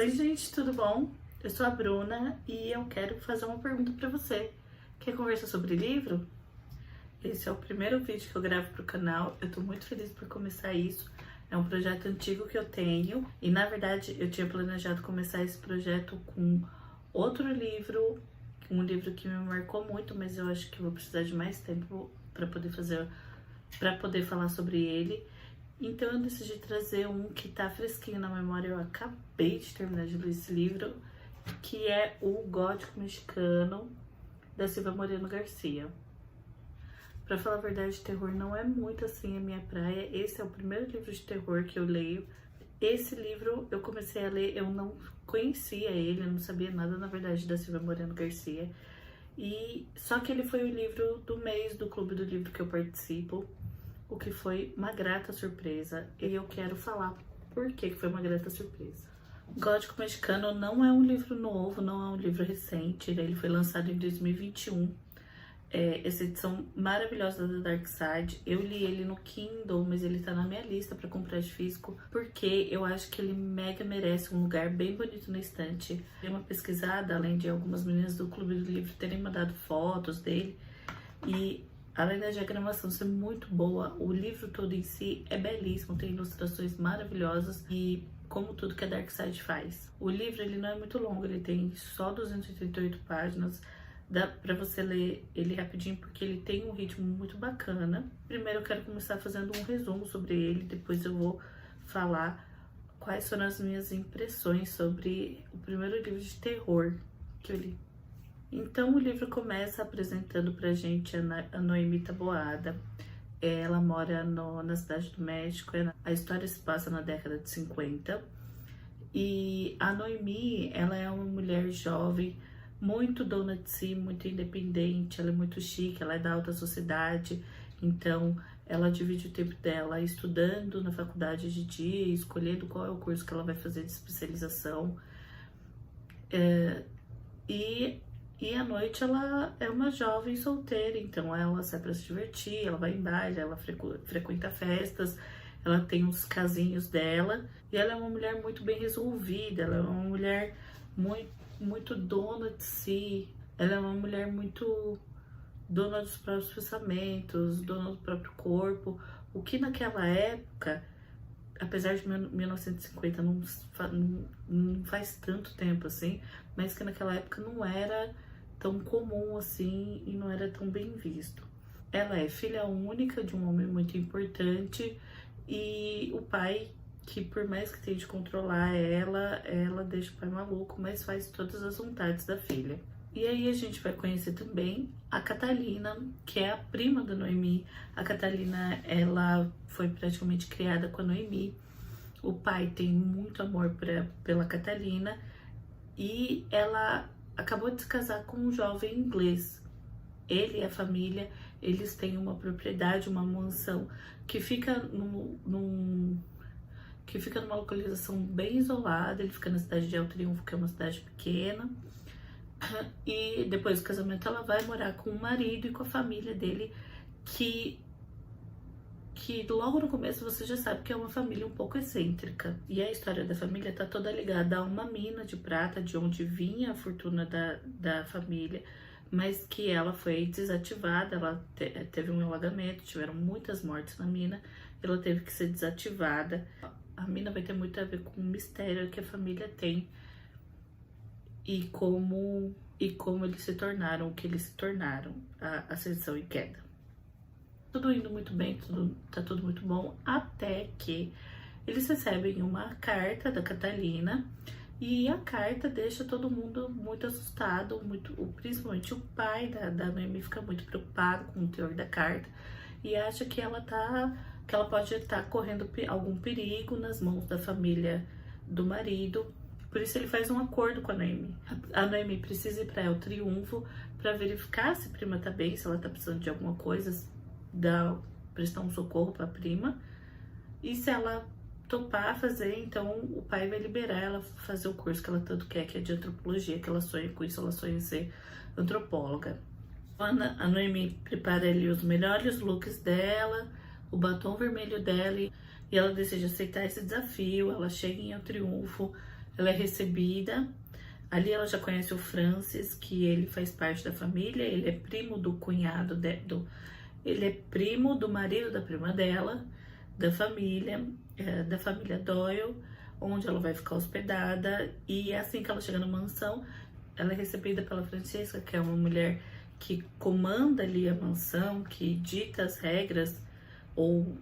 Oi, gente, tudo bom? Eu sou a Bruna e eu quero fazer uma pergunta para você. Quer conversar sobre livro? Esse é o primeiro vídeo que eu gravo pro canal. Eu tô muito feliz por começar isso. É um projeto antigo que eu tenho e, na verdade, eu tinha planejado começar esse projeto com outro livro, um livro que me marcou muito, mas eu acho que eu vou precisar de mais tempo para poder falar sobre ele. Então eu decidi trazer um que tá fresquinho na memória. Eu acabei de terminar de ler esse livro, que é O Gótico Mexicano, da Silvia Moreno Garcia. Pra falar a verdade, terror não é muito assim a minha praia. Esse é o primeiro livro de terror que eu leio. Esse livro eu comecei a ler, eu não conhecia ele, eu não sabia nada, na verdade, da Silvia Moreno Garcia. E só que ele foi o livro do mês do Clube do Livro que eu participo, o que foi uma grata surpresa. E eu quero falar por que foi uma grata surpresa. Gótico Mexicano não é um livro novo, não é um livro recente, ele foi lançado em 2021. Essa edição maravilhosa da Dark Side, eu li ele no Kindle, mas ele tá na minha lista para comprar de físico, porque eu acho que ele mega merece um lugar bem bonito na estante. Dei uma pesquisada, além de algumas meninas do Clube do Livro terem mandado fotos dele, e além da diagramação ser muito boa, o livro todo em si é belíssimo, tem ilustrações maravilhosas e como tudo que a Dark Side faz. O livro ele não é muito longo, ele tem só 288 páginas, dá pra você ler ele rapidinho porque ele tem um ritmo muito bacana. Primeiro eu quero começar fazendo um resumo sobre ele, depois eu vou falar quais foram as minhas impressões sobre o primeiro livro de terror que eu li. Então o livro começa apresentando pra gente a Noemi Taboada. Ela mora na cidade do México, a história se passa na década de 50. E a Noemi, ela é uma mulher jovem, muito dona de si, muito independente, ela é muito chique, ela é da alta sociedade, então ela divide o tempo dela estudando na faculdade de dia, escolhendo qual é o curso que ela vai fazer de especialização. E à noite ela é uma jovem solteira, então ela sai para se divertir, ela vai em baile, ela frequenta festas, ela tem uns casinhos dela, e ela é uma mulher muito bem resolvida, ela é uma mulher muito dona de si, ela é uma mulher muito dona dos próprios pensamentos, dona do próprio corpo, o que naquela época, apesar de 1950 não faz tanto tempo assim, mas que naquela época não era tão comum assim e não era tão bem visto. Ela é filha única de um homem muito importante e o pai, que por mais que tente controlar ela deixa o pai maluco, mas faz todas as vontades da filha. E aí a gente vai conhecer também a Catalina, que é a prima da Noemi. A Catalina, ela foi praticamente criada com a Noemi. O pai tem muito amor pela Catalina e ela acabou de se casar com um jovem inglês. Ele e a família, eles têm uma propriedade, uma mansão que fica numa localização bem isolada. Ele fica na cidade de El Triunfo, que é uma cidade pequena. E depois do casamento ela vai morar com o marido e com a família dele, que logo no começo você já sabe que é uma família um pouco excêntrica. E a história da família tá toda ligada a uma mina de prata, de onde vinha a fortuna da família, mas que ela foi desativada, ela teve um alagamento, tiveram muitas mortes na mina, ela teve que ser desativada. A mina vai ter muito a ver com o mistério que a família tem e como eles se tornaram o que eles se tornaram, a ascensão e queda. Tudo indo muito bem, tá tudo muito bom, até que eles recebem uma carta da Catalina e a carta deixa todo mundo muito assustado, principalmente o pai da Noemi fica muito preocupado com o teor da carta e acha que ela pode estar correndo algum perigo nas mãos da família do marido. Por isso ele faz um acordo com a Noemi. A Noemi precisa ir para El Triunfo para verificar se a prima tá bem, se ela tá precisando de alguma coisa, prestar um socorro para a prima. E se ela topar fazer, então o pai vai liberar ela fazer o curso que ela tanto quer, que é de antropologia, que ela sonha com isso, ela sonha em ser antropóloga. A Noemi prepara ali os melhores looks dela, o batom vermelho dela, e ela decide aceitar esse desafio. Ela chega em El Triunfo, ela é recebida. Ali ela já conhece o Francis, que ele faz parte da família, ele é primo do cunhado, ele é primo do marido da prima dela, da família Doyle, onde ela vai ficar hospedada. E assim que ela chega na mansão, ela é recebida pela Francesca, que é uma mulher que comanda ali a mansão, que dita as regras, ou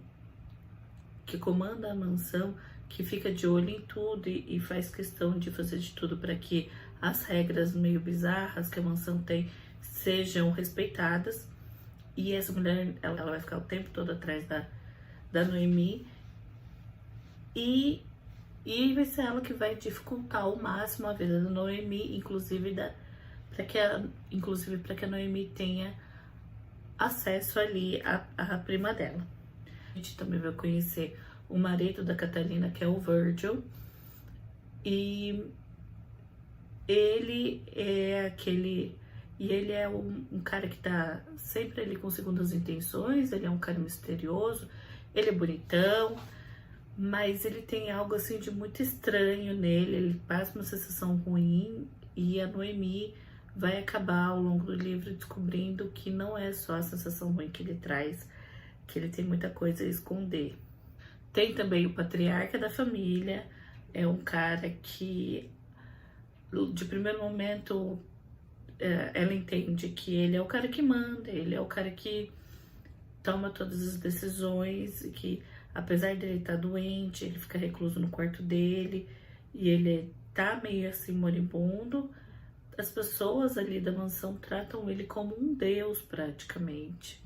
que comanda a mansão, que fica de olho em tudo e faz questão de fazer de tudo para que as regras meio bizarras que a mansão tem sejam respeitadas. E essa mulher, ela vai ficar o tempo todo atrás da Noemi, e vai ser ela que vai dificultar ao máximo a vida da Noemi, inclusive para que a Noemi tenha acesso ali à prima dela. A gente também vai conhecer o marido da Catalina, que é o Virgil, e ele é um cara que tá sempre ali com segundas intenções. Ele é um cara misterioso, ele é bonitão, mas ele tem algo assim de muito estranho nele. Ele passa uma sensação ruim, e a Noemi vai acabar ao longo do livro descobrindo que não é só a sensação ruim que ele traz, que ele tem muita coisa a esconder. Tem também o patriarca da família, é um cara que, de primeiro momento, ela entende que ele é o cara que manda, ele é o cara que toma todas as decisões, e que, apesar dele estar doente, ele fica recluso no quarto dele, e ele tá meio assim moribundo. As pessoas ali da mansão tratam ele como um deus, praticamente.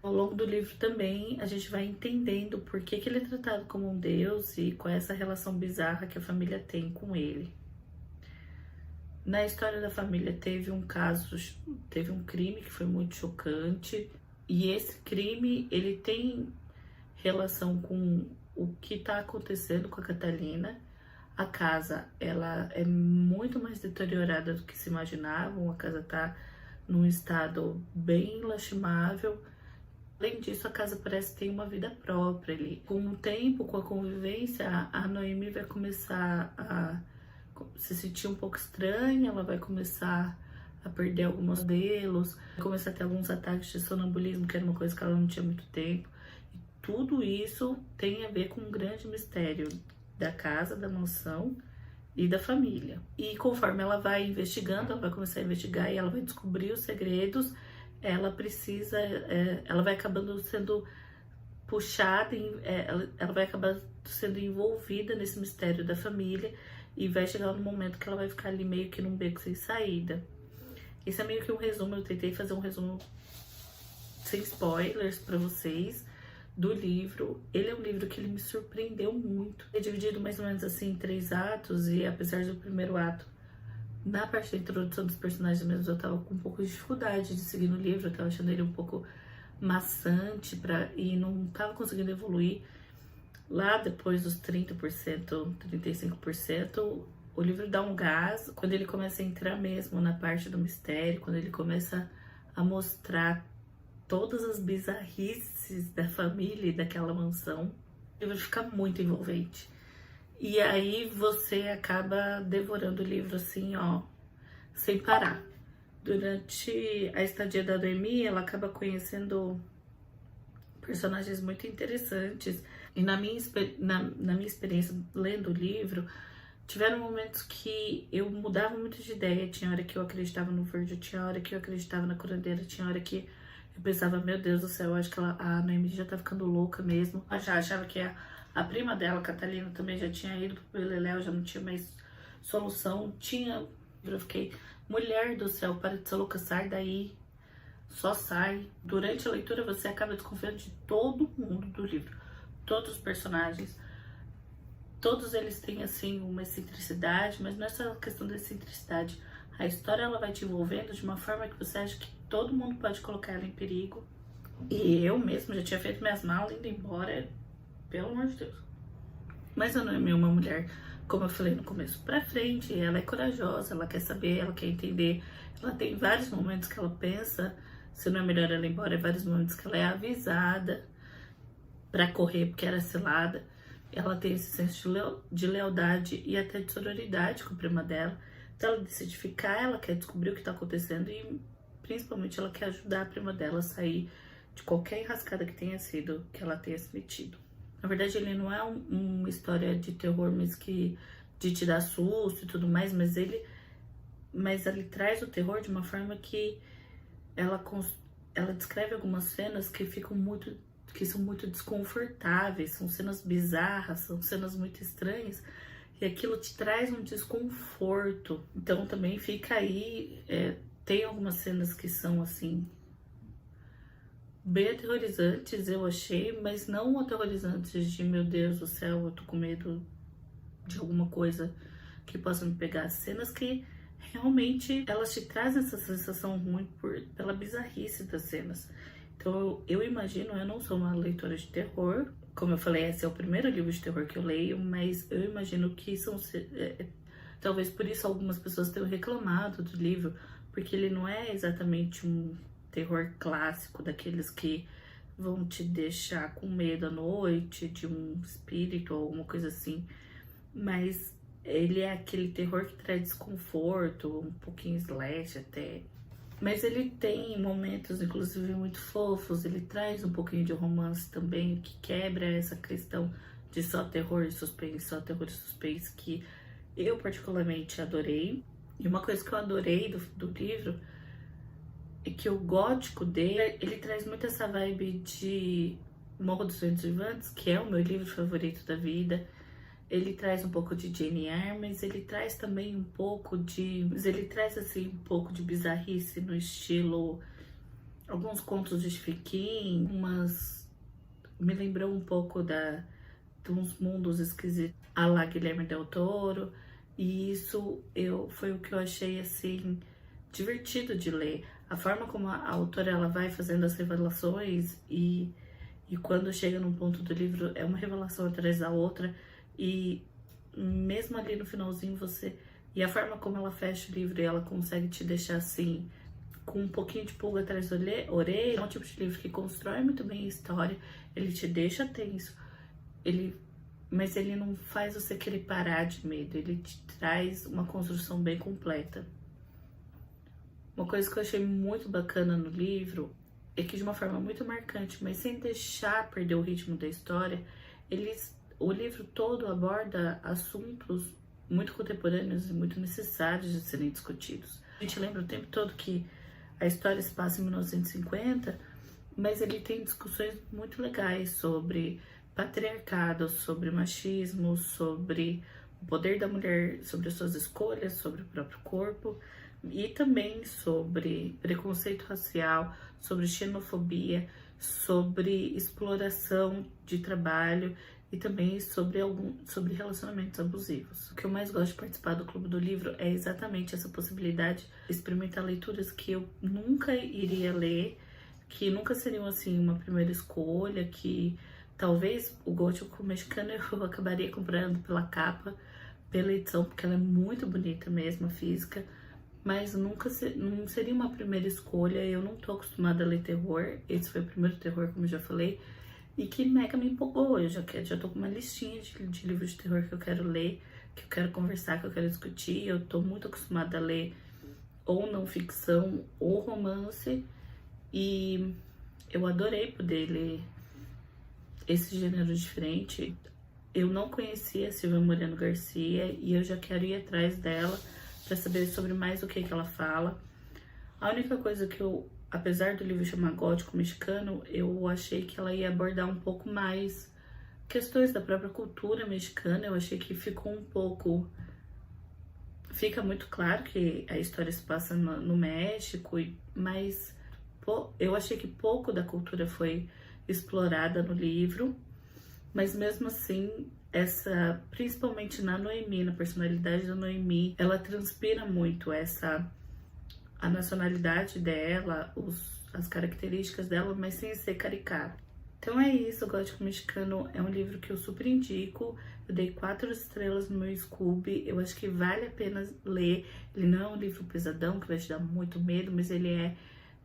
Ao longo do livro também a gente vai entendendo por que ele é tratado como um deus e qual é essa relação bizarra que a família tem com ele. Na história da família teve um crime que foi muito chocante, e esse crime ele tem relação com o que está acontecendo com a Catalina. A casa, ela é muito mais deteriorada do que se imaginava, a casa está num estado bem lastimável. Além disso, a casa parece ter uma vida própria ali. Com o tempo, com a convivência, a Noemi vai começar a se sentir um pouco estranha, ela vai começar a perder alguns modelos, vai começar a ter alguns ataques de sonambulismo, que era uma coisa que ela não tinha muito tempo. E tudo isso tem a ver com um grande mistério da casa, da mansão e da família. E conforme ela vai investigando, ela vai começar a investigar e ela vai descobrir os segredos. Ela vai acabando sendo puxada, ela vai acabar sendo envolvida nesse mistério da família, e vai chegar no momento que ela vai ficar ali meio que num beco sem saída. Esse é meio que um resumo, eu tentei fazer um resumo sem spoilers pra vocês do livro. Ele é um livro que ele me surpreendeu muito. É dividido mais ou menos assim em 3 atos, e apesar do primeiro ato, na parte da introdução dos personagens mesmo, eu tava com um pouco de dificuldade de seguir no livro, eu tava achando ele um pouco maçante e não tava conseguindo evoluir. Lá depois dos 30%, 35%, o livro dá um gás, quando ele começa a entrar mesmo na parte do mistério, quando ele começa a mostrar todas as bizarrices da família e daquela mansão. O livro fica muito envolvente. E aí você acaba devorando o livro assim, ó, sem parar. Durante a estadia da Noemi, ela acaba conhecendo personagens muito interessantes. E na minha experiência lendo o livro, tiveram momentos que eu mudava muito de ideia. Tinha hora que eu acreditava no Virgil, tinha hora que eu acreditava na curandeira, tinha hora que eu pensava, meu Deus do céu, eu acho que a Noemi já tá ficando louca mesmo. Eu já achava que a prima dela, Catalina, também já tinha ido pro Beleléu, já não tinha mais solução. Eu fiquei, mulher do céu, para de ser louca, sai daí, só sai. Durante a leitura você acaba desconfiando de todo mundo do livro, todos os personagens. Todos eles têm, assim, uma excentricidade, mas não é só questão da excentricidade. A história, ela vai te envolvendo de uma forma que você acha que todo mundo pode colocar ela em perigo. E eu mesma já tinha feito minhas malas indo embora, pelo amor de Deus. Mas a Noemi é uma mulher, como eu falei no começo, pra frente. Ela é corajosa, ela quer saber, ela quer entender. Ela tem vários momentos que ela pensa se não é melhor ela ir embora, vários momentos que ela é avisada pra correr porque era cilada. ela tem esse senso de lealdade e até de sororidade com a prima dela. Então ela decide ficar, ela quer descobrir o que tá acontecendo e principalmente ela quer ajudar a prima dela a sair de qualquer enrascada que tenha sido, que ela tenha se metido. Na verdade, ele não é uma história de terror, mas que de te dar susto e tudo mais, mas ele traz o terror de uma forma que ela descreve algumas cenas que são muito desconfortáveis, são cenas bizarras, são cenas muito estranhas, e aquilo te traz um desconforto. Então também fica aí, tem algumas cenas que são assim bem aterrorizantes, eu achei, mas não aterrorizantes de meu Deus do céu, eu tô com medo de alguma coisa que possa me pegar. Cenas que realmente elas te trazem essa sensação ruim pela bizarrice das cenas. Então eu imagino, eu não sou uma leitora de terror, como eu falei, esse é o primeiro livro de terror que eu leio, mas eu imagino que talvez por isso algumas pessoas tenham reclamado do livro, porque ele não é exatamente um terror clássico, daqueles que vão te deixar com medo à noite, de um espírito ou alguma coisa assim, mas ele é aquele terror que traz desconforto, um pouquinho slash até. Mas ele tem momentos, inclusive, muito fofos, ele traz um pouquinho de romance também, que quebra essa questão de só terror e suspense, que eu particularmente adorei. E uma coisa que eu adorei do livro é que o gótico dele, ele traz muito essa vibe de Morro dos Ventos Vivantes, que é o meu livro favorito da vida. Ele traz um pouco de Jane Eyre, mas ele traz também um pouco de... Mas ele traz, assim, um pouco de bizarrice no estilo... Alguns contos de Stephen King, me lembrou um pouco de uns mundos esquisitos à la Guilherme Del Toro. E isso foi o que eu achei, assim, divertido de ler. A forma como a autora ela vai fazendo as revelações e quando chega num ponto do livro é uma revelação atrás da outra. E mesmo ali no finalzinho e a forma como ela fecha o livro e ela consegue te deixar assim, com um pouquinho de pulga atrás da orelha. É um tipo de livro que constrói muito bem a história, ele te deixa tenso, mas ele não faz você querer parar de medo, ele te traz uma construção bem completa. Uma coisa que eu achei muito bacana no livro é que de uma forma muito marcante, mas sem deixar perder o ritmo da história, o livro todo aborda assuntos muito contemporâneos e muito necessários de serem discutidos. A gente lembra o tempo todo que a história se passa em 1950, mas ele tem discussões muito legais sobre patriarcado, sobre machismo, sobre o poder da mulher, sobre as suas escolhas, sobre o próprio corpo, e também sobre preconceito racial, sobre xenofobia, sobre exploração de trabalho e também sobre relacionamentos abusivos. O que eu mais gosto de participar do Clube do Livro é exatamente essa possibilidade de experimentar leituras que eu nunca iria ler, que nunca seriam assim uma primeira escolha, que talvez o gótico mexicano eu acabaria comprando pela capa, pela edição, porque ela é muito bonita mesmo, a física, mas não seria uma primeira escolha. Eu não tô acostumada a ler terror, esse foi o primeiro terror, como eu já falei, e que mega me empolgou. Eu já tô com uma listinha de livros de terror que eu quero ler, que eu quero conversar, que eu quero discutir. Eu tô muito acostumada a ler ou não ficção ou romance, e eu adorei poder ler esse gênero diferente. Eu não conhecia a Silvia Moreno Garcia e eu já quero ir atrás dela para saber sobre mais o que ela fala. A única coisa que apesar do livro chamar Gótico Mexicano, eu achei que ela ia abordar um pouco mais questões da própria cultura mexicana. Eu achei que ficou fica muito claro que a história se passa no México, mas eu achei que pouco da cultura foi explorada no livro. Mas mesmo assim, principalmente na Noemi, na personalidade da Noemi, ela transpira muito a nacionalidade dela, as características dela, mas sem ser caricato. Então é isso, o Gótico Mexicano é um livro que eu super indico. Eu dei 4 estrelas no meu Scooby, eu acho que vale a pena ler. Ele não é um livro pesadão, que vai te dar muito medo, mas ele é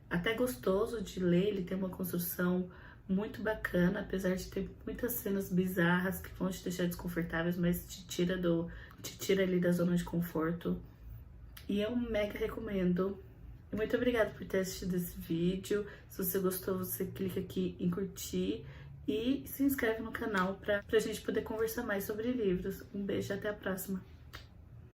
até gostoso de ler, ele tem uma construção muito bacana, apesar de ter muitas cenas bizarras que vão te deixar desconfortáveis, mas te tira ali da zona de conforto. E eu mega recomendo. E muito obrigada por ter assistido esse vídeo. Se você gostou, você clica aqui em curtir e se inscreve no canal pra gente poder conversar mais sobre livros. Um beijo e até a próxima.